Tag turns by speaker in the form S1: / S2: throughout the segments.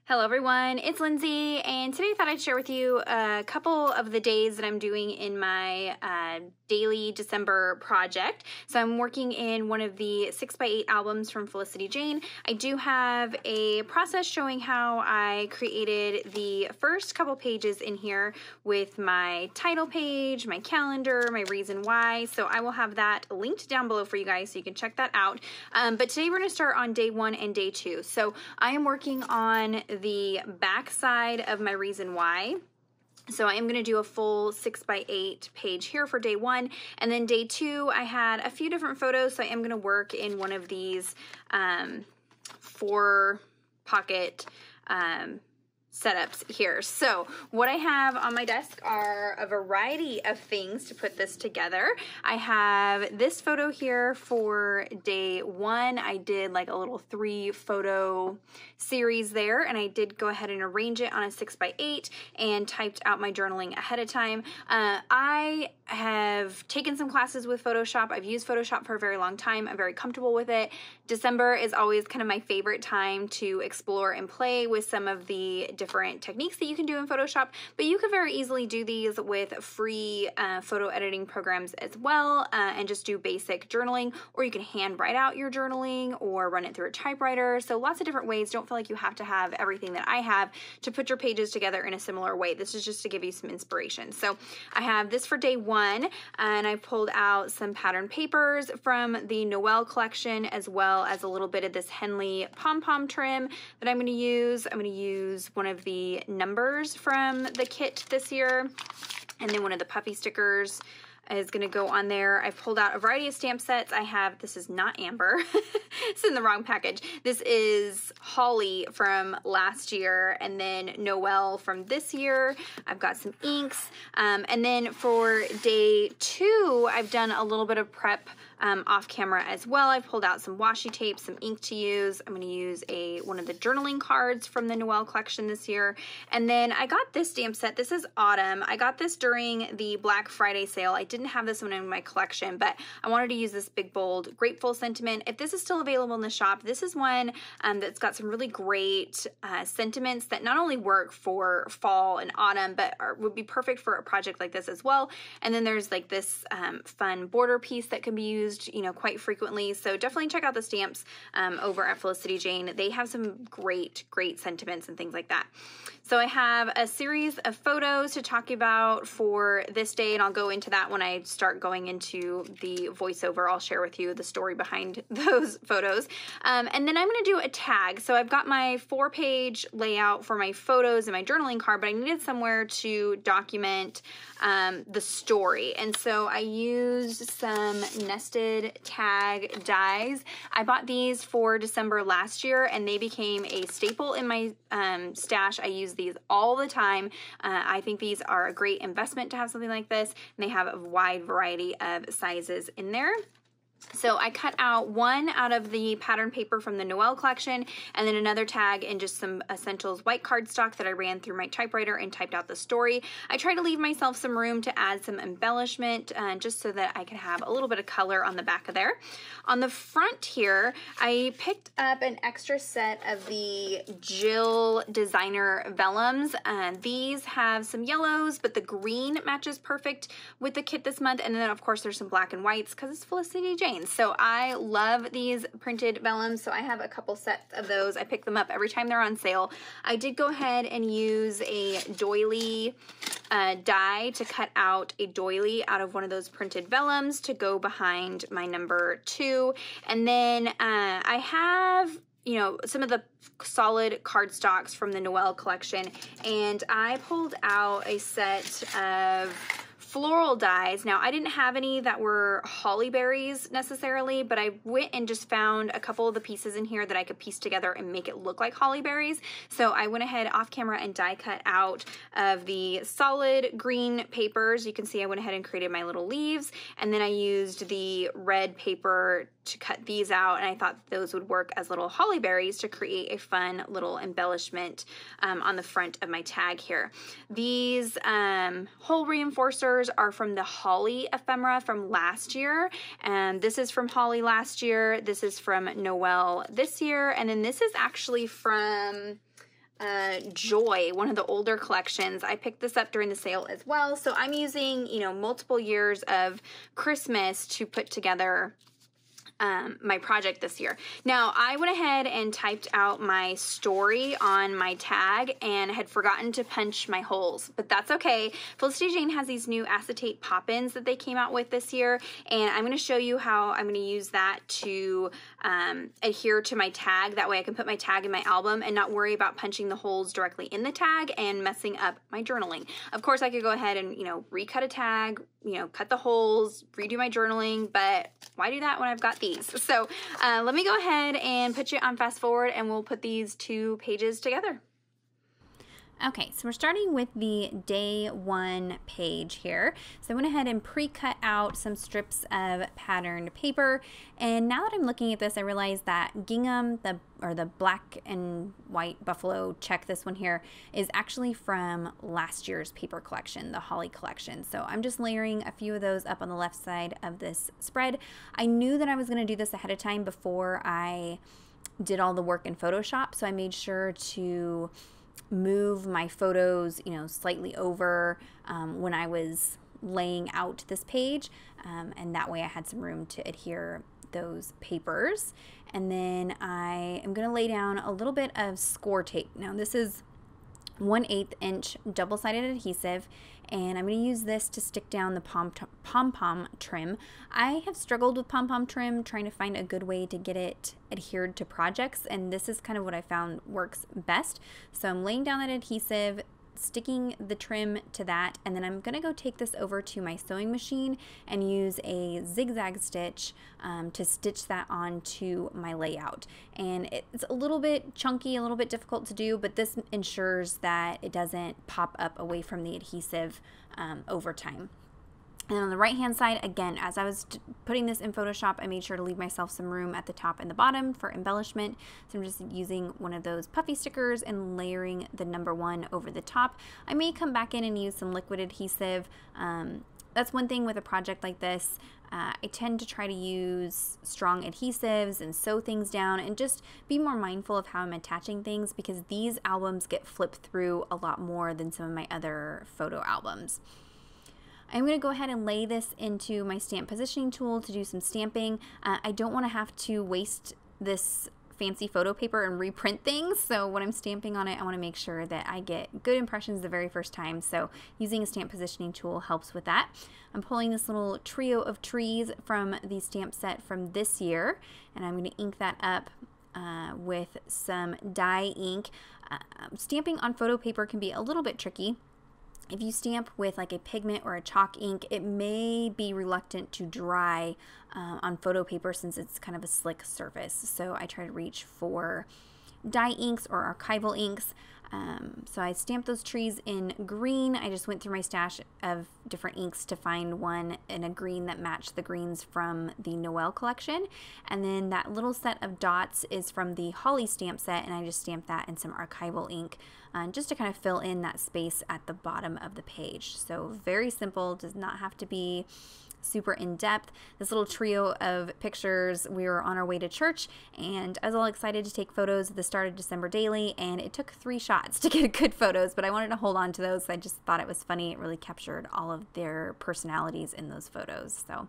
S1: Hello everyone, it's Lindsay, and today I thought I'd share with you a couple of the days that I'm doing in my daily December project. So I'm working in one of the 6x8 albums from Felicity Jane. I do have a process showing how I created the first couple pages in here with my title page, my calendar, my reason why. So I will have that linked down below for you guys so you can check that out. But today we're going to start on day 1 and day 2. So I am working on the back side of my reason why. So I am going to do a full 6x8 page here for day 1, and then day 2 I had a few different photos, so I am going to work in one of these 4 pocket setups here. So what I have on my desk are a variety of things to put this together. I have this photo here for day 1. I did like a little 3 photo series there, and I did go ahead and arrange it on a 6x8 and typed out my journaling ahead of time. I have taken some classes with Photoshop. I've used Photoshop for a very long time. I'm very comfortable with it. December is always kind of my favorite time to explore and play with some of the different techniques that you can do in Photoshop, but you can very easily do these with free photo editing programs as well, and just do basic journaling, or you can hand write out your journaling or run it through a typewriter. So lots of different ways. Don't feel like you have to have everything that I have to put your pages together in a similar way. This is just to give you some inspiration. So I have this for day 1, and I pulled out some pattern papers from the Noel collection, as well as a little bit of this Henley pom-pom trim that I'm going to use. I'm going to use one of the numbers from the kit this year, and then one of the puffy stickers is going to go on there. I've pulled out a variety of stamp sets. I have, this is not Amber, it's in the wrong package. This is Holly from last year, and then Noel from this year. I've got some inks, and then for day 2, I've done a little bit of prep off camera as well. I've pulled out some washi tape, some ink to use. I'm going to use one of the journaling cards from the Noel collection this year. And then I got this stamp set. This is Autumn. I got this during the Black Friday sale. I didn't have this one in my collection, but I wanted to use this big, bold, grateful sentiment. If this is still available in the shop, this is one that's got some really great sentiments that not only work for fall and autumn, but would be perfect for a project like this as well. And then there's like this fun border piece that can be used, you know, quite frequently. So definitely check out the stamps over at Felicity Jane. They have some great sentiments and things like that. So I have a series of photos to talk about for this day, and I'll go into that when I start going into the voiceover. I'll share with you the story behind those photos. And then I'm going to do a tag. So I've got my 4-page layout for my photos and my journaling card, but I needed somewhere to document the story. And so I used some nested tag dies. I bought these for December last year, and they became a staple in my stash. I use these all the time. I think these are a great investment to have something like this, and they have a wide variety of sizes in there. So I cut out one out of the pattern paper from the Noel collection, and then another tag in just some Essentials white cardstock that I ran through my typewriter and typed out the story. I try to leave myself some room to add some embellishment just so that I can have a little bit of color on the back of there. On the front here, I picked up an extra set of the Jill designer vellums. These have some yellows, but the green matches perfect with the kit this month. And then of course there's some black and whites because it's Felicity Jane. So I love these printed vellums, so I have a couple sets of those. I pick them up every time they're on sale. I did go ahead and use a doily die to cut out a doily out of one of those printed vellums to go behind my number 2. And then I have, you know, some of the solid cardstocks from the Noel collection, and I pulled out a set of floral dies. Now, I didn't have any that were holly berries necessarily, but I went and just found a couple of the pieces in here that I could piece together and make it look like holly berries. So I went ahead off camera and die cut out of the solid green papers. You can see I went ahead and created my little leaves, and then I used the red paper to cut these out, and I thought those would work as little holly berries to create a fun little embellishment on the front of my tag here. These hole reinforcers are from the Holly ephemera from last year, and this is from Holly last year, this is from Noel this year, and then this is actually from the Joy, one of the older collections. I picked this up during the sale as well. So I'm using, you know, multiple years of Christmas to put together my project this year. Now, I went ahead and typed out my story on my tag and had forgotten to punch my holes, but that's okay. Felicity Jane has these new acetate pop-ins that they came out with this year, and I'm going to show you how I'm going to use that to adhere to my tag. That way I can put my tag in my album and not worry about punching the holes directly in the tag and messing up my journaling. Of course, I could go ahead and, you know, recut a tag, you know, cut the holes, redo my journaling, but why do that when I've got these? So let me go ahead and put you on fast forward and we'll put these 2 pages together. Okay, so we're starting with the day 1 page here. So I went ahead and pre-cut out some strips of patterned paper, and now that I'm looking at this, I realize that gingham, the black and white buffalo check, this one here, is actually from last year's paper collection, the Holly collection. So I'm just layering a few of those up on the left side of this spread. I knew that I was going to do this ahead of time before I did all the work in Photoshop, so I made sure to move my photos, you know, slightly over when I was laying out this page, and that way I had some room to adhere those papers. And then I am going to lay down a little bit of score tape. Now this is 1/8 inch double-sided adhesive, and I'm going to use this to stick down the pom-pom trim. I have struggled with pom-pom trim, trying to find a good way to get it adhered to projects, and this is kind of what I found works best. So I'm laying down that adhesive, sticking the trim to that, and then I'm going to go take this over to my sewing machine and use a zigzag stitch to stitch that onto my layout. And it's a little bit chunky, a little bit difficult to do, but this ensures that it doesn't pop up away from the adhesive over time. And on the right hand side, again, as I was putting this in Photoshop, I made sure to leave myself some room at the top and the bottom for embellishment. So I'm just using one of those puffy stickers and layering the number 1 over the top. I may come back in and use some liquid adhesive. That's one thing with a project like this. I tend to try to use strong adhesives and sew things down and just be more mindful of how I'm attaching things, because these albums get flipped through a lot more than some of my other photo albums. I'm going to go ahead and lay this into my stamp positioning tool to do some stamping. I don't want to have to waste this fancy photo paper and reprint things, so when I'm stamping on it, I want to make sure that I get good impressions the very first time, so using a stamp positioning tool helps with that. I'm pulling this little trio of trees from the stamp set from this year, and I'm going to ink that up with some dye ink. Stamping on photo paper can be a little bit tricky. If you stamp with like a pigment or a chalk ink, it may be reluctant to dry on photo paper since it's kind of a slick surface. So I try to reach for dye inks or archival inks. So I stamped those trees in green. I just went through my stash of different inks to find one in a green that matched the greens from the Noel collection. And then that little set of dots is from the Holly stamp set, and I just stamped that in some archival ink just to kind of fill in that space at the bottom of the page. So very simple, does not have to be super in-depth. This little trio of pictures, we were on our way to church, and I was all excited to take photos at the start of December daily, and it took 3 shots to get good photos, but I wanted to hold on to those. I just thought it was funny. It really captured all of their personalities in those photos. So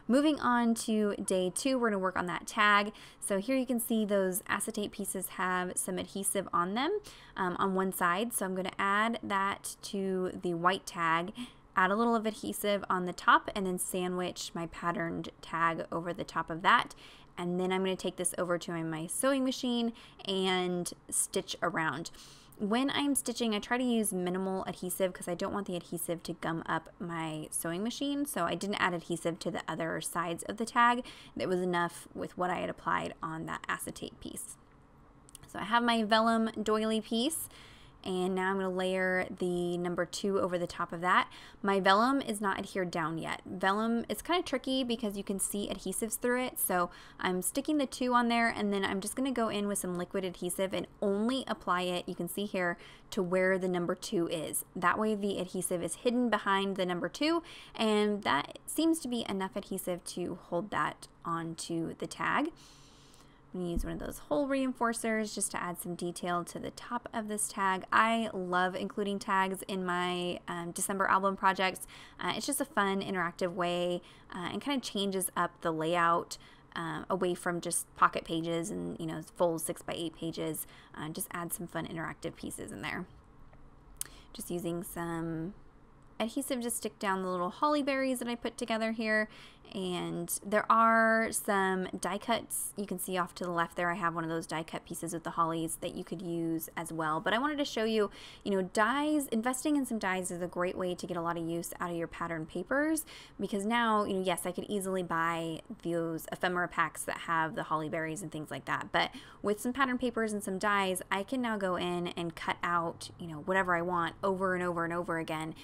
S1: moving on to day 2, we're going to work on that tag. So here you can see those acetate pieces have some adhesive on them on one side. So I'm going to add that to the white tag, add a little of adhesive on the top, and then sandwich my patterned tag over the top of that. And then I'm going to take this over to my sewing machine and stitch around. When I'm stitching, I try to use minimal adhesive because I don't want the adhesive to gum up my sewing machine. So I didn't add adhesive to the other sides of the tag. It was enough with what I had applied on that acetate piece. So I have my vellum doily piece, and now I'm going to layer the number 2 over the top of that. My vellum is not adhered down yet. Vellum is kind of tricky because you can see adhesives through it, so I'm sticking the 2 on there, and then I'm just going to go in with some liquid adhesive and only apply it, you can see here, to where the number 2 is. That way the adhesive is hidden behind the number 2, and that seems to be enough adhesive to hold that onto the tag. I'm I'm going to use one of those hole reinforcers just to add some detail to the top of this tag. I love including tags in my December album projects. It's just a fun, interactive way and kind of changes up the layout away from just pocket pages and, you know, full 6x8 pages. Just add some fun interactive pieces in there. Just using some adhesive to stick down the little holly berries that I put together here. And there are some die cuts. You can see off to the left there, I have one of those die cut pieces with the hollies that you could use as well. But I wanted to show you, you know, dies, investing in some dies is a great way to get a lot of use out of your pattern papers, because now, you know, yes, I could easily buy those ephemera packs that have the holly berries and things like that. But with some pattern papers and some dies, I can now go in and cut out, you know, whatever I want over and over and over again,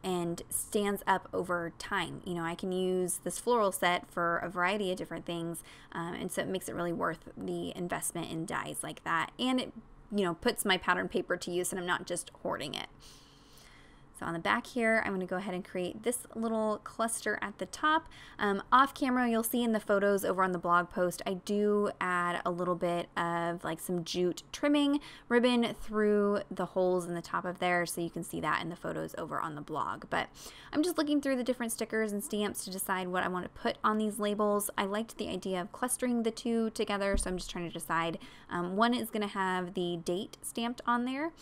S1: and stands up over time. You know, I can use this floral set for a variety of different things, and so it makes it really worth the investment in dies like that, and it, you know, puts my pattern paper to use and I'm not just hoarding it. So on the back here, I'm going to go ahead and create this little cluster at the top. Off camera, you'll see in the photos over on the blog post, I do add a little bit of like some jute trimming ribbon through the holes in the top of there, so you can see that in the photos over on the blog. But I'm just looking through the different stickers and stamps to decide what I want to put on these labels. I liked the idea of clustering the two together, so I'm just trying to decide. One is going to have the date stamped on there.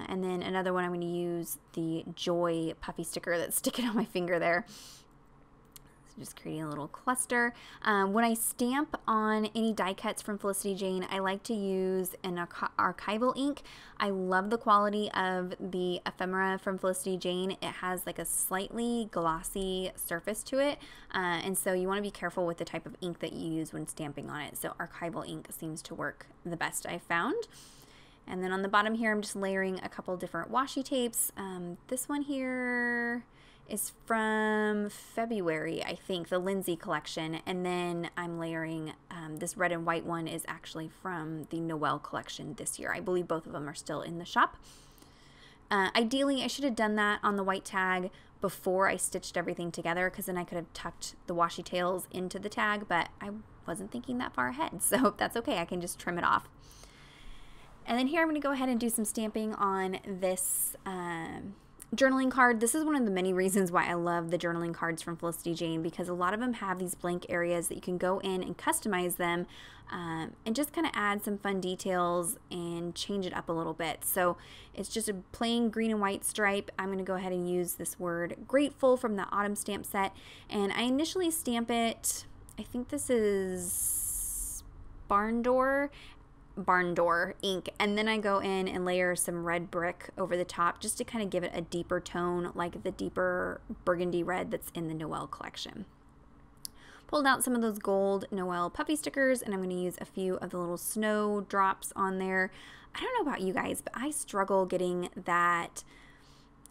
S1: And then another one, I'm going to use the Joy puffy sticker that's sticking on my finger there. So just creating a little cluster. When I stamp on any die cuts from Felicity Jane, I like to use an archival ink. I love the quality of the ephemera from Felicity Jane. It has like a slightly glossy surface to it, and so you want to be careful with the type of ink that you use when stamping on it. So archival ink seems to work the best I've found. And then on the bottom here, I'm just layering a couple different washi tapes. This one here is from February, I think, the Lindsey collection. And then I'm layering, this red and white one is actually from the Noel collection this year. I believe both of them are still in the shop. Ideally, I should have done that on the white tag before I stitched everything together, because then I could have tucked the washi tails into the tag, but I wasn't thinking that far ahead. So that's okay, I can just trim it off. And then here I'm going to go ahead and do some stamping on this journaling card. This is one of the many reasons why I love the journaling cards from Felicity Jane, because a lot of them have these blank areas that you can go in and customize them and just kind of add some fun details and change it up a little bit. So it's just a plain green and white stripe. I'm going to go ahead and use this word grateful from the autumn stamp set, and I initially stamp it, I think this is barn door ink, and then I go in and layer some red brick over the top just to kind of give it a deeper tone, like the deeper burgundy red that's in the Noel collection. Pulled out some of those gold Noel puffy stickers, and I'm going to use a few of the little snow drops on there. I don't know about you guys, but I struggle getting that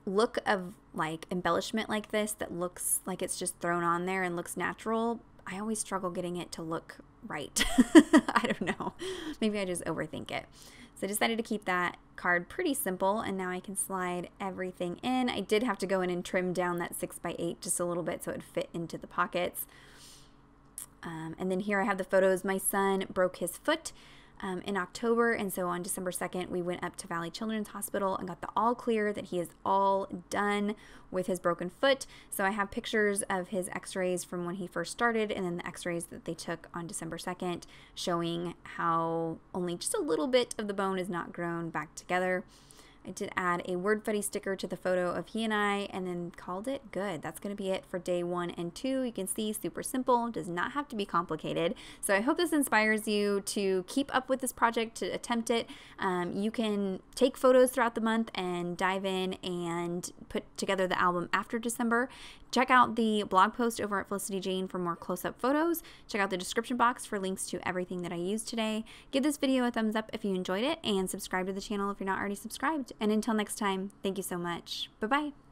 S1: look of like embellishment like this that looks like it's just thrown on there and looks natural. I always struggle getting it to look right. I don't know. Maybe I just overthink it. So I decided to keep that card pretty simple, and now I can slide everything in. I did have to go in and trim down that 6x8 just a little bit so it would fit into the pockets. And then here I have the photos. My son broke his foot in October, and so on December 2nd we went up to Valley Children's Hospital and got the all clear that he is all done with his broken foot. So I have pictures of his x-rays from when he first started, and then the x-rays that they took on December 2nd showing how only just a little bit of the bone is not grown back together. I did add a word fuddy sticker to the photo of he and I, and then called it good. That's going to be it for day 1 and 2. You can see super simple, does not have to be complicated. So I hope this inspires you to keep up with this project, to attempt it. You can take photos throughout the month and dive in and put together the album after December. Check out the blog post over at Felicity Jane for more close-up photos. Check out the description box for links to everything that I used today. Give this video a thumbs up if you enjoyed it, and subscribe to the channel if you're not already subscribed. And until next time, thank you so much. Bye-bye.